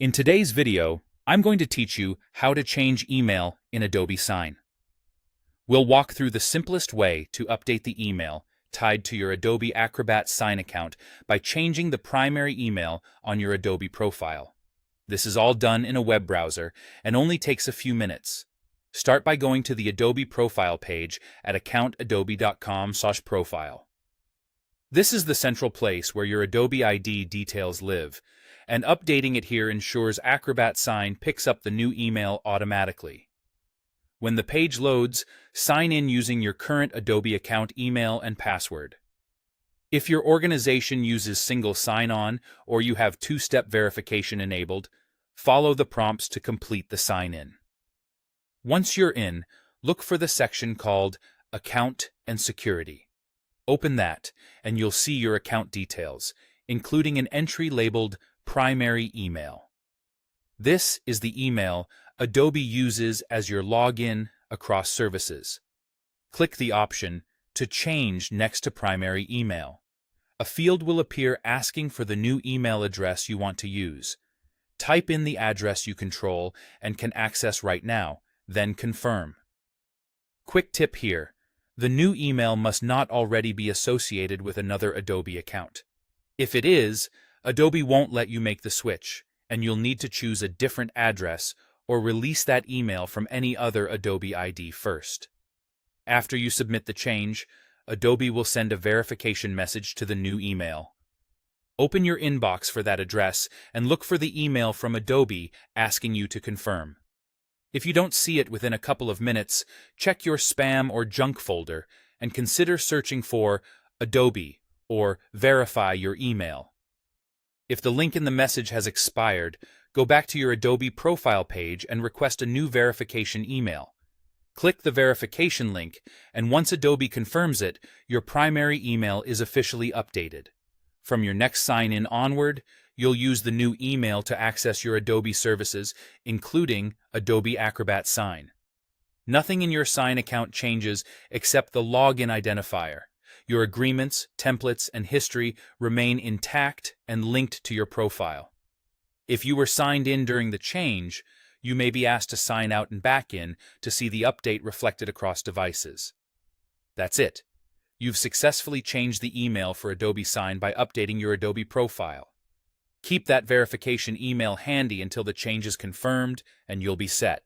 In today's video, I'm going to teach you how to change email in Adobe Sign. We'll walk through the simplest way to update the email tied to your Adobe Acrobat Sign account by changing the primary email on your Adobe profile. This is all done in a web browser and only takes a few minutes. Start by going to the Adobe profile page at accountadobe.com/profile. This is the central place where your Adobe ID details live, and updating it here ensures Acrobat Sign picks up the new email automatically. When the page loads, sign in using your current Adobe account email and password. If your organization uses single sign-on or you have two-step verification enabled, follow the prompts to complete the sign-in. Once you're in, look for the section called Account and Security. Open that, and you'll see your account details, including an entry labeled Primary Email. This is the email Adobe uses as your login across services. Click the option to change next to Primary Email. A field will appear asking for the new email address you want to use. Type in the address you control and can access right now, then confirm. Quick tip here: the new email must not already be associated with another Adobe account. If it is, Adobe won't let you make the switch, and you'll need to choose a different address or release that email from any other Adobe ID first. After you submit the change, Adobe will send a verification message to the new email. Open your inbox for that address and look for the email from Adobe asking you to confirm. If you don't see it within a couple of minutes, check your spam or junk folder and consider searching for Adobe or Verify Your Email. If the link in the message has expired, go back to your Adobe profile page and request a new verification email. Click the verification link, and once Adobe confirms it, your primary email is officially updated. From your next sign-in onward, you'll use the new email to access your Adobe services, including Adobe Acrobat Sign. Nothing in your Sign account changes except the login identifier. Your agreements, templates, and history remain intact and linked to your profile. If you were signed in during the change, you may be asked to sign out and back in to see the update reflected across devices. That's it. You've successfully changed the email for Adobe Sign by updating your Adobe profile. Keep that verification email handy until the change is confirmed, and you'll be set.